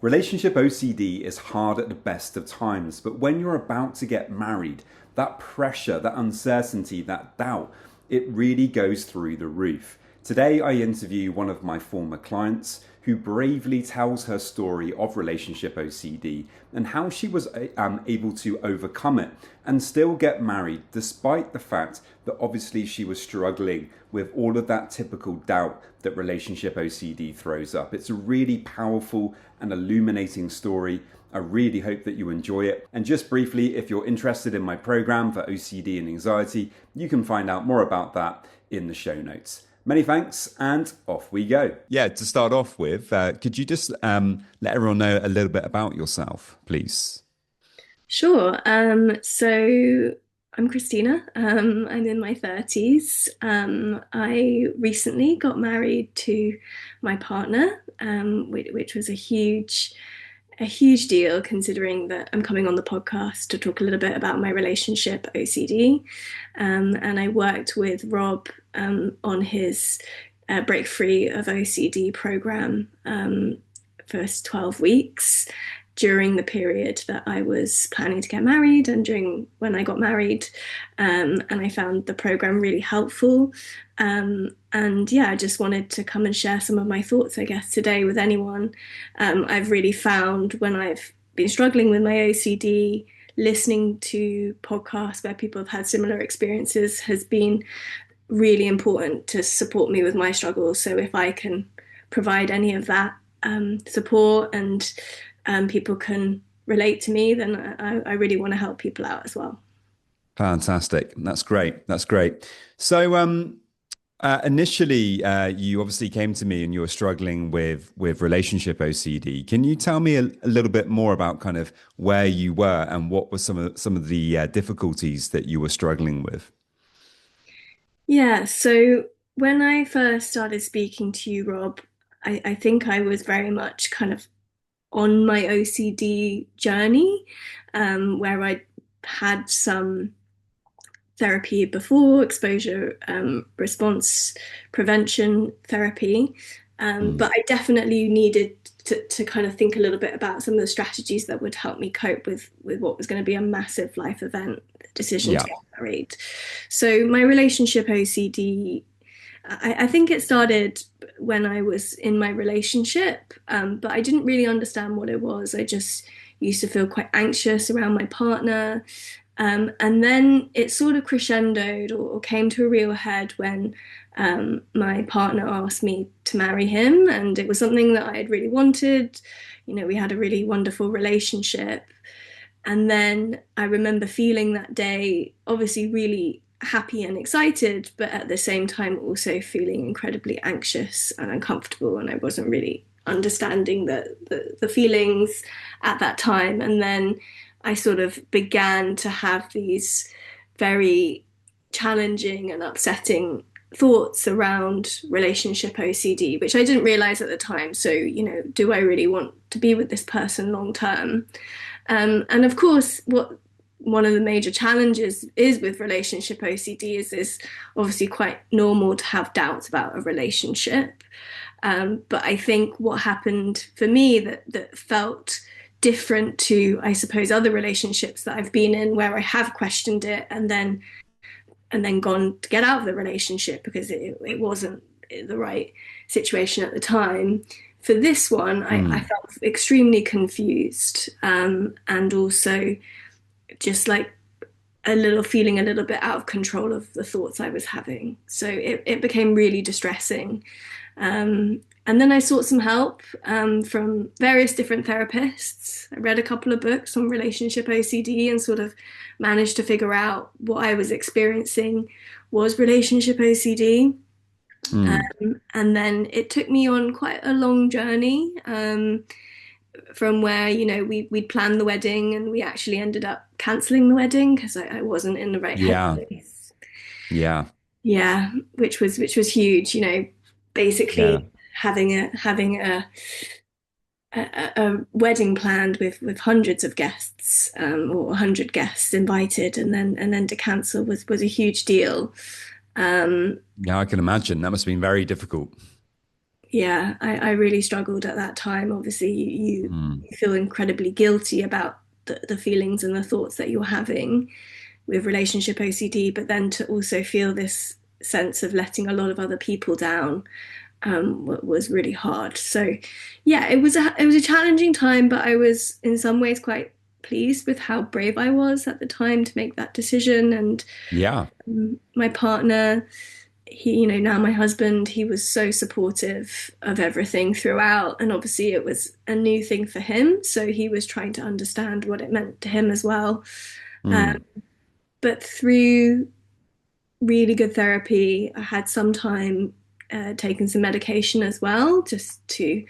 Relationship OCD is hard at the best of times, but when you're about to get married, that pressure, that uncertainty, that doubt, it really goes through the roof. Today, I interview one of my former clients who bravely tells her story of relationship OCD and how she was able to overcome it and still get married, despite the fact that obviously she was struggling with all of that typical doubt that relationship OCD throws up. It's a really powerful and illuminating story. I really hope that you enjoy it. And just briefly, if you're interested in my program for OCD and anxiety, you can find out more about that in the show notes. Many thanks, and off we go. Yeah, to start off with, could you just let everyone know a little bit about yourself, please? Sure. So I'm Christina. I'm in my 30s. I recently got married to my partner, which was a huge deal considering that I'm coming on the podcast to talk a little bit about my relationship OCD. And I worked with Rob on his Break Free of OCD program for 12 weeks during the period that I was planning to get married and during when I got married. And I found the program really helpful. And yeah, I just wanted to come and share some of my thoughts, I guess, today with anyone. I've really found when I've been struggling with my OCD, listening to podcasts where people have had similar experiences has been really important to support me with my struggles. So if I can provide any of that support and people can relate to me, then I really want to help people out as well. Fantastic. That's great. That's great. So, initially, you obviously came to me and you were struggling with relationship OCD. Can you tell me a little bit more about kind of where you were and what were some of the difficulties that you were struggling with? Yeah, so when I first started speaking to you, Rob, I think I was very much kind of on my OCD journey, where I had some therapy before, exposure response prevention therapy. Mm. But I definitely needed to kind of think a little bit about some of the strategies that would help me cope with what was going to be a massive life event, the decision to Yeah. get married. So my relationship OCD, I think it started when I was in my relationship, but I didn't really understand what it was. I just used to feel quite anxious around my partner. And then it sort of crescendoed or came to a real head when my partner asked me to marry him. And it was something that I had really wanted. You know, we had a really wonderful relationship. And then I remember feeling that day, obviously, really happy and excited, but at the same time, also feeling incredibly anxious and uncomfortable. And I wasn't really understanding the feelings at that time. And then I sort of began to have these very challenging and upsetting thoughts around relationship OCD, which I didn't realize at the time. So, you know, do I really want to be with this person long term? And of course, what one of the major challenges is with relationship OCD is it's obviously quite normal to have doubts about a relationship. But I think what happened for me that felt different to, I suppose, other relationships that I've been in where I have questioned it and then gone to get out of the relationship because it wasn't the right situation at the time. For this one, I Mm. felt extremely confused, and also just like feeling a little bit out of control of the thoughts I was having. So it became really distressing. And then I sought some help from various different therapists. I read a couple of books on relationship OCD and sort of managed to figure out what I was experiencing was relationship OCD. Mm. And then it took me on quite a long journey from where, you know, we'd planned the wedding and we actually ended up cancelling the wedding because I wasn't in the right Yeah. headspace. Yeah. Yeah, which was huge, you know, Yeah. basically having a wedding planned with hundreds of guests, or 100 guests invited, and then to cancel was a huge deal. Um, Yeah. I can imagine that must have been very difficult. Yeah, I really struggled at that time. Obviously, Mm. you feel incredibly guilty about the feelings and the thoughts that you're having with relationship OCD, but then to also feel this sense of letting a lot of other people down was really hard. So, yeah, it was a challenging time, but I was in some ways quite pleased with how brave I was at the time to make that decision. And Yeah. my partner, he, now my husband, he was so supportive of everything throughout. And obviously, it was a new thing for him. So he was trying to understand what it meant to him as well. Um, Mm. but through really good therapy, I had some time taken some medication as well, just to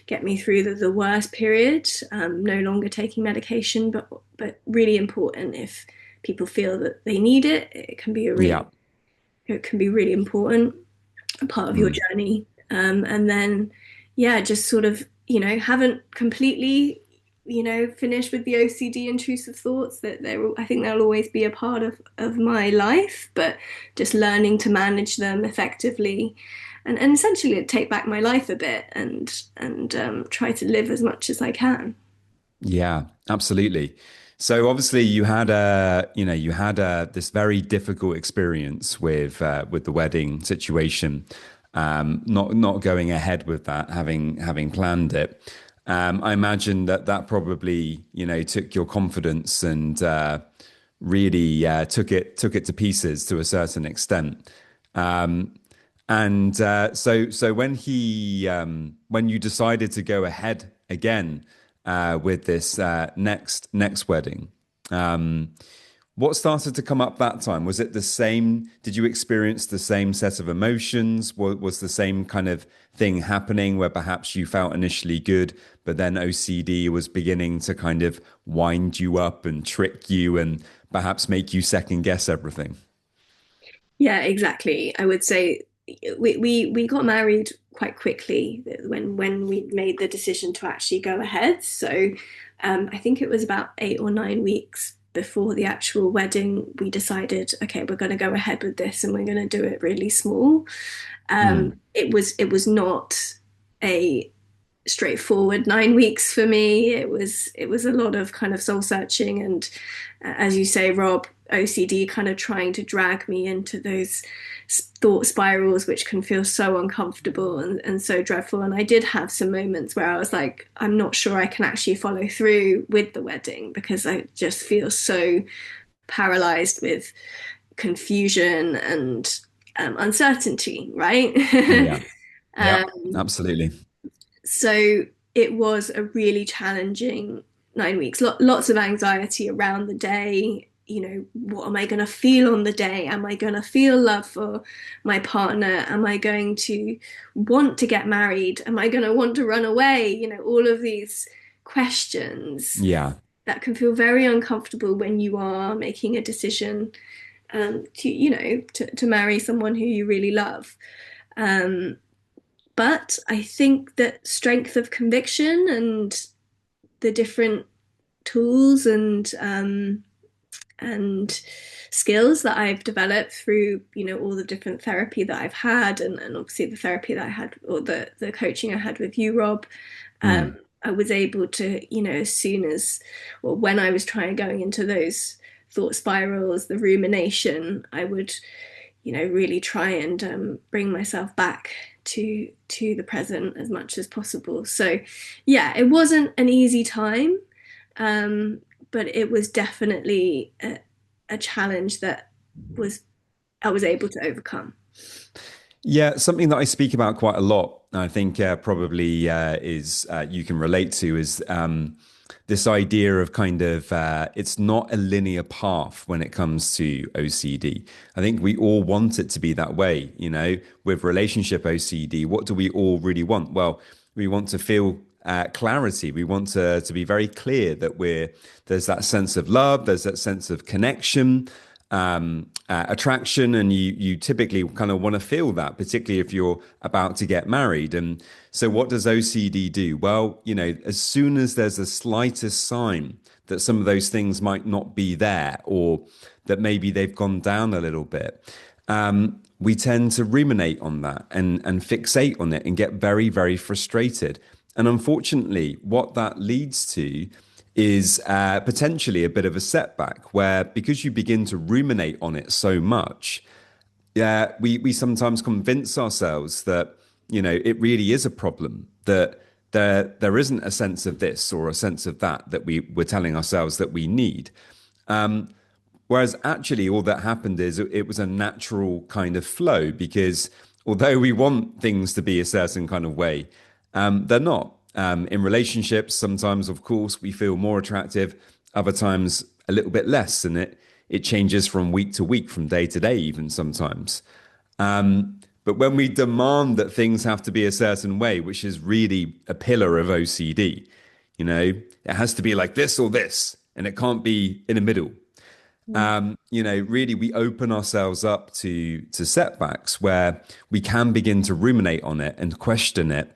get me through the worst period. No longer taking medication, but really important if people feel that they need it. Yeah. It can be really important, a part of your Mm. journey. And then, yeah, just sort of, haven't completely, finished with the OCD intrusive thoughts. That I think they'll always be a part of my life, but just learning to manage them effectively, and essentially take back my life a bit, and try to live as much as I can. Yeah, absolutely. So obviously you had this very difficult experience with the wedding situation, not going ahead with that, having planned it. I imagine that probably took your confidence and really took it to pieces to a certain extent. Um, and so when you decided to go ahead again with this next wedding, um, what started to come up that time? Was it the same? Did you experience the same set of emotions? Was the same kind of thing happening where perhaps you felt initially good, but then OCD was beginning to kind of wind you up and trick you and perhaps make you second guess everything? Yeah, exactly. I would say we got married quite quickly when we made the decision to actually go ahead. So I think it was about 8 or 9 weeks before the actual wedding, we decided, okay, we're going to go ahead with this and we're going to do it really small. Mm. It was not a straightforward 9 weeks for me. It was a lot of kind of soul searching and, as you say, Rob, OCD kind of trying to drag me into those thought spirals, which can feel so uncomfortable and so dreadful. And I did have some moments where I was like, I'm not sure I can actually follow through with the wedding because I just feel so paralyzed with confusion and uncertainty, right? Yeah. Yeah. um, Absolutely. so it was a really challenging 9 weeks. Lots of anxiety around the day. What am I going to feel on the day? Am I going to feel love for my partner? Am I going to want to get married? Am I going to want to run away? All of these questions Yeah. that can feel very uncomfortable when you are making a decision to marry someone who you really love. Um, but I think that strength of conviction and the different tools and skills that I've developed through all the different therapy that I've had, and obviously the therapy that I had, or the coaching I had with you, Rob. Mm. I was able to, as soon as, or when I was trying going into those thought spirals, the rumination, I would, really try and bring myself back to the present as much as possible. So, yeah, it wasn't an easy time, um, but it was definitely a challenge that was I was able to overcome. Yeah, something that I speak about quite a lot, and I think probably is you can relate to is this idea of kind of it's not a linear path when it comes to OCD. I think we all want it to be that way, with relationship OCD. What do we all really want? Well, we want to feel clarity. We want to be very clear that there's that sense of love, there's that sense of connection, attraction, and you typically kind of want to feel that, particularly if you're about to get married. And so, what does OCD do? Well, as soon as there's the slightest sign that some of those things might not be there, or that maybe they've gone down a little bit, we tend to ruminate on that and fixate on it and get very, very frustrated. And unfortunately, what that leads to is potentially a bit of a setback where because you begin to ruminate on it so much, yeah, we sometimes convince ourselves that, it really is a problem, that there isn't a sense of this or a sense of that that we're telling ourselves that we need. Whereas actually, all that happened is it was a natural kind of flow because although we want things to be a certain kind of way, they're not. In relationships, sometimes, of course, we feel more attractive, other times a little bit less, and it changes from week to week, from day to day, even sometimes. But when we demand that things have to be a certain way, which is really a pillar of OCD, it has to be like this or this, and it can't be in the middle. Really we open ourselves up to setbacks where we can begin to ruminate on it and question it.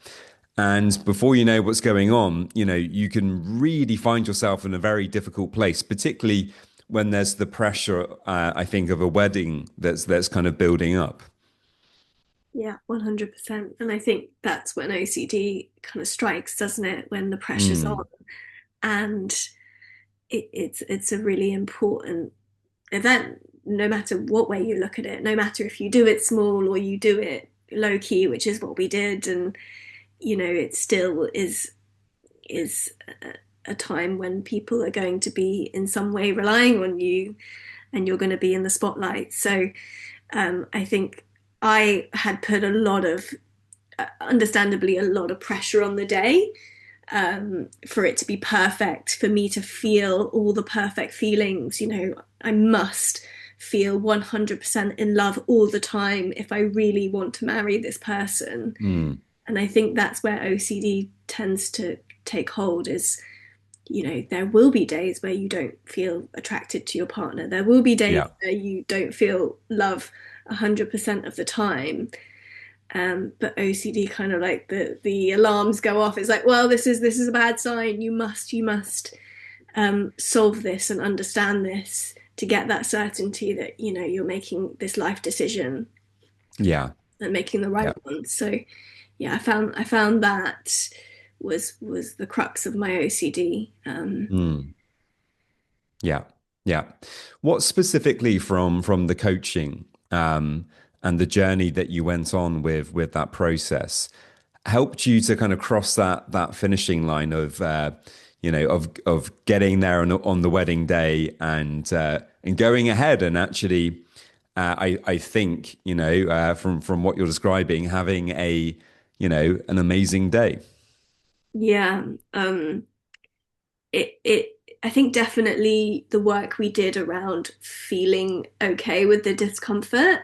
And before you know what's going on, you can really find yourself in a very difficult place, particularly when there's the pressure, I think, of a wedding that's kind of building up. Yeah, 100%. And I think that's when OCD kind of strikes, doesn't it? When the pressure's on. Mm, And it's a really important event, no matter what way you look at it, no matter if you do it small or you do it low key, which is what we did. And, it still is a time when people are going to be in some way relying on you and you're going to be in the spotlight. So I think I had put a lot of, understandably, a lot of pressure on the day for it to be perfect, for me to feel all the perfect feelings. I must feel 100% in love all the time if I really want to marry this person. mm, And I think that's where OCD tends to take hold is, there will be days where you don't feel attracted to your partner. There will be days yeah. where you don't feel love 100% of the time. But OCD kind of like the alarms go off. It's like, well, this is a bad sign. You must solve this and understand this to get that certainty that you're making this life decision Yeah. and making the Yeah. right one. So yeah, I found that was the crux of my OCD. Mm, yeah. Yeah. What specifically from the coaching and the journey that you went on with that process helped you to kind of cross that finishing line of of getting there on the wedding day and going ahead and actually I think from what you're describing having a an amazing day. Yeah, it I think definitely the work we did around feeling okay with the discomfort.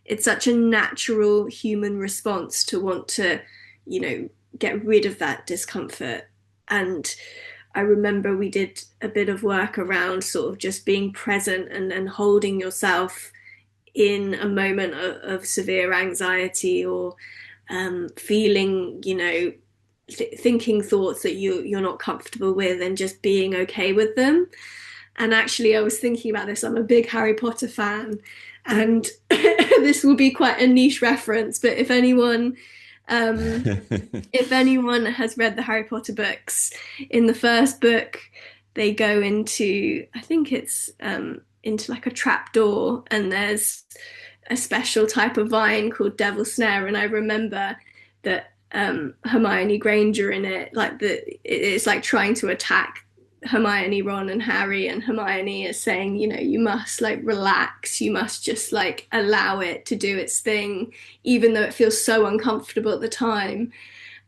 It's such a natural human response to want to, you know, get rid of that discomfort. And I remember we did a bit of work around sort of just being present and holding yourself in a moment of severe anxiety or feeling, thinking thoughts that you're not comfortable with and just being okay with them. And actually, I was thinking about this. I'm a big Harry Potter fan, and this will be quite a niche reference. But um, if anyone has read the Harry Potter books, in the first book, they go into, I think it's into like a trap door, and there's a special type of vine called Devil Snare. And I remember that Hermione Granger in it, like it's like trying to attack Hermione, Ron, and Harry, and Hermione is saying, you must like relax, you must just like allow it to do its thing, even though it feels so uncomfortable at the time.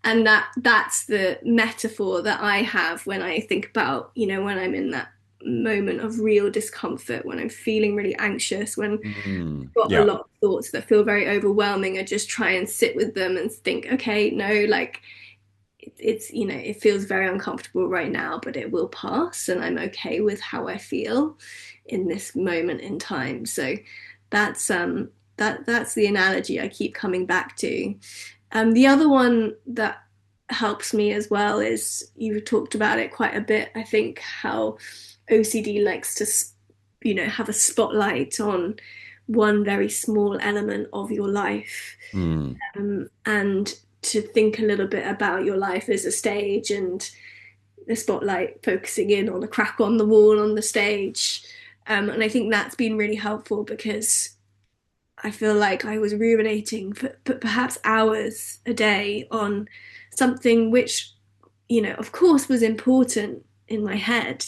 And that's the metaphor that I have when I think about, when I'm in that moment of real discomfort, when I'm feeling really anxious, when got a Yeah. lot of thoughts that feel very overwhelming. I just try and sit with them and think, okay, no, like it's, it feels very uncomfortable right now, but it will pass, and I'm okay with how I feel in this moment in time. So that's the analogy I keep coming back to. The other one that helps me as well is, you've talked about it quite a bit, I think, how OCD likes to have a spotlight on one very small element of your life, Mm. and to think a little bit about your life as a stage and the spotlight focusing in on a crack on the wall on the stage. And I think that's been really helpful because I feel like I was ruminating for perhaps hours a day on something which, of course was important in my head,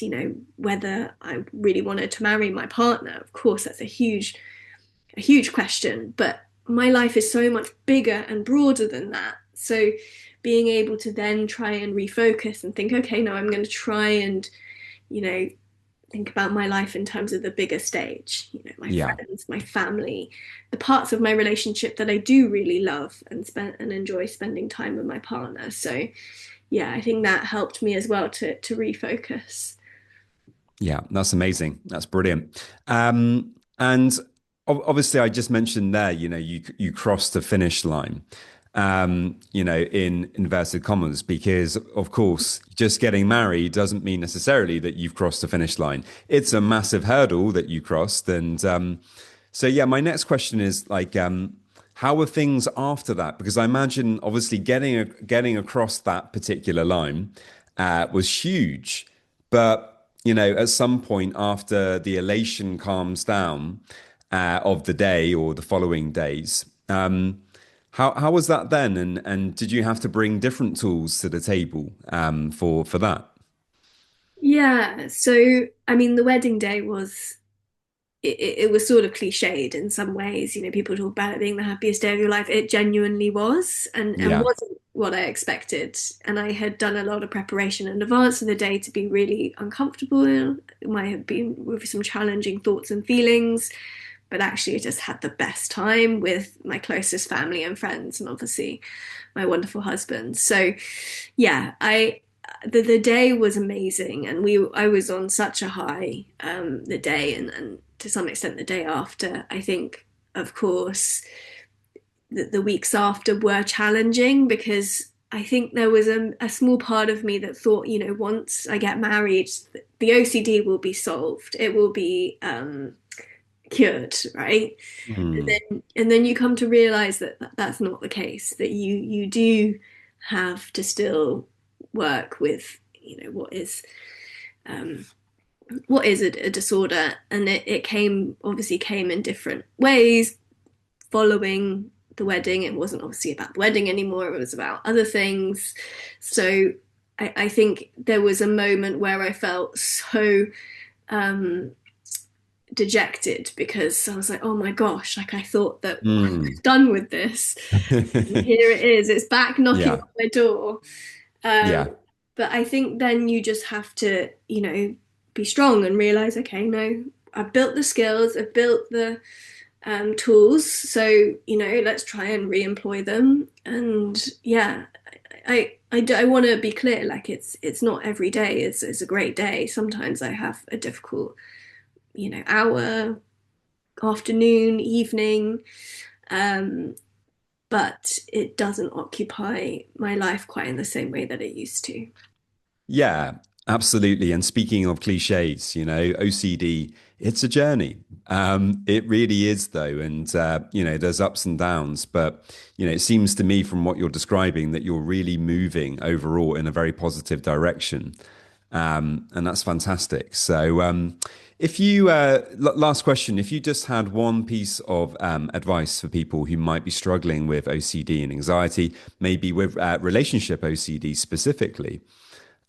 whether I really wanted to marry my partner. Of course, that's a huge question, but my life is so much bigger and broader than that. So being able to then try and refocus and think, okay, no, I'm going to try and, you know, think about my life in terms of the bigger stage, my Yeah. friends, my family, the parts of my relationship that I do really love and spend and enjoy spending time with my partner. So yeah, I think that helped me as well to refocus. Yeah, that's amazing. That's brilliant. And obviously, I just mentioned there, you crossed the finish line, in inverted commas, because of course, just getting married doesn't mean necessarily that you've crossed the finish line. It's a massive hurdle that you crossed, and so yeah, my next question is like, how are things after that? Because I imagine obviously getting across that particular line was huge. But, at some point after the elation calms down of the day or the following days, how was that then? And did you have to bring different tools to the table for that? Yeah, so I mean, the wedding day was it was sort of cliched in some ways. People talk about it being the happiest day of your life. It genuinely was, and Yeah. wasn't what I expected. And I had done a lot of preparation in advance of the day to be really uncomfortable. It might have been with some challenging thoughts and feelings, but actually, I just had the best time with my closest family and friends, and obviously my wonderful husband. So yeah, the day was amazing, and I was on such a high the day, and to some extent the day after. I think, of course, the weeks after were challenging because I think there was a small part of me that thought, once I get married, the OCD will be solved. It will be cured, right? Mm. And then you come to realize that that's not the case. That you do have to still work with, um, what is a disorder, and it obviously came in different ways following the wedding. It wasn't obviously about the wedding anymore, it was about other things. So I think there was a moment where I felt so um, dejected because I was like, oh my gosh, like I thought that I Mm. was done with this. Here it is, it's back knocking Yeah. on my door. Um, Yeah. but I think then you just have to, be strong and realize, okay, no, I've built the skills, I've built the tools, so let's try and re-employ them. And yeah, I want to be clear, like it's not every day is a great day. Sometimes I have a difficult, hour, afternoon, evening, um, but it doesn't occupy my life quite in the same way that it used to. Yeah, absolutely. And speaking of cliches, OCD, it's a journey. It really is, though. And, there's ups and downs. But, it seems to me from what you're describing that you're really moving overall in a very positive direction. And that's fantastic. So, if you, last question, if you just had one piece of advice for people who might be struggling with OCD and anxiety, maybe with relationship OCD specifically,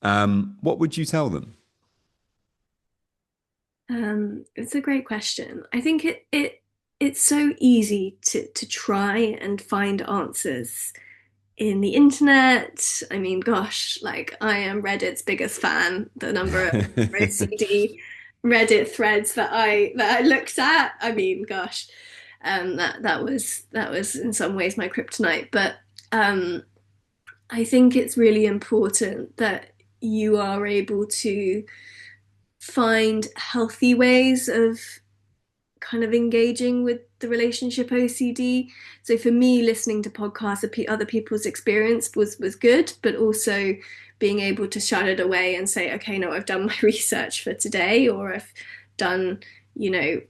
what would you tell them? It's a great question. I think it's so easy to try and find answers in the internet. I mean, gosh, like I am Reddit's biggest fan. The number of OCD Reddit threads that I looked at. I mean, gosh, that was in some ways my kryptonite. But um, I think it's really important that you are able to find healthy ways of kind of engaging with the relationship OCD. So for me, listening to podcasts of other people's experience was good, but also being able to shut it away and say, okay, no, I've done my research for today, or I've done, you know,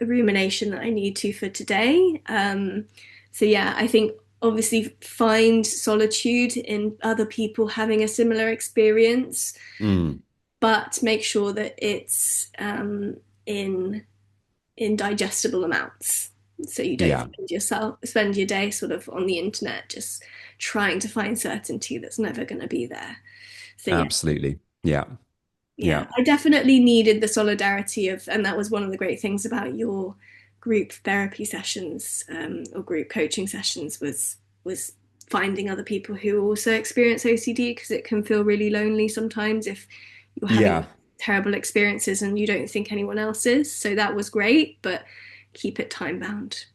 rumination that I need to for today. So yeah, I think obviously find solitude in other people having a similar experience, Mm. but make sure that it's in digestible amounts. So you don't Yeah, spend your day sort of on the internet just trying to find certainty that's never going to be there. So yeah, absolutely. Yeah, yeah, yeah, I definitely needed the solidarity of, and that was one of the great things about your group therapy sessions, or group coaching sessions, was finding other people who also experience OCD, because it can feel really lonely sometimes if you're having yeah. terrible experiences and you don't think anyone else is. So that was great, but keep it time bound.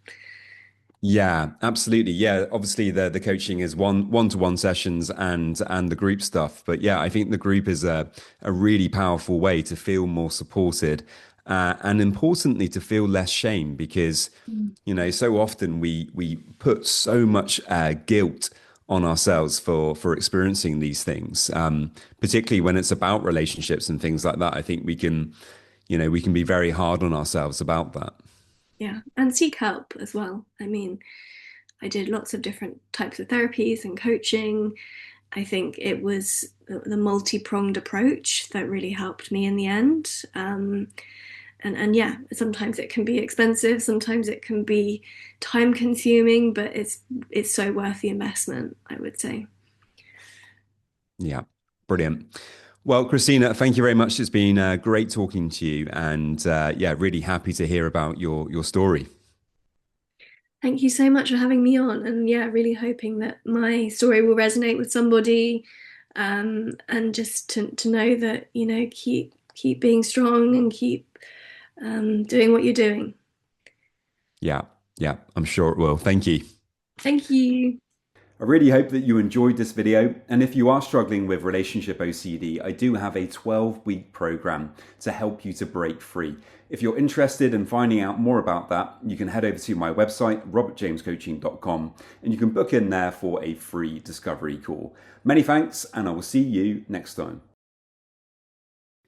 Yeah, absolutely. Yeah, obviously the coaching is one-to-one sessions and the group stuff. But yeah, I think the group is a really powerful way to feel more supported, and importantly to feel less shame because so often we put so much guilt on ourselves for experiencing these things, particularly when it's about relationships and things like that. I think we can be very hard on ourselves about that. Yeah, and seek help as well. I mean, I did lots of different types of therapies and coaching. I think it was the multi-pronged approach that really helped me in the end. And yeah, sometimes it can be expensive, sometimes it can be time consuming, but it's so worth the investment, I would say. Yeah, brilliant. Well, Christina, thank you very much. It's been great talking to you, and yeah, really happy to hear about your story. Thank you so much for having me on. And yeah, really hoping that my story will resonate with somebody. And just to know that, keep being strong and keep doing what you're doing. Yeah, yeah, I'm sure it will. Thank you. Thank you. I really hope that you enjoyed this video. And if you are struggling with relationship OCD, I do have a 12-week program to help you to break free. If you're interested in finding out more about that, you can head over to my website, robertjamescoaching.com, and you can book in there for a free discovery call. Many thanks, and I will see you next time.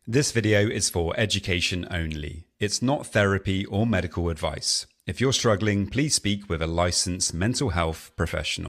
This video is for education only. It's not therapy or medical advice. If you're struggling, please speak with a licensed mental health professional.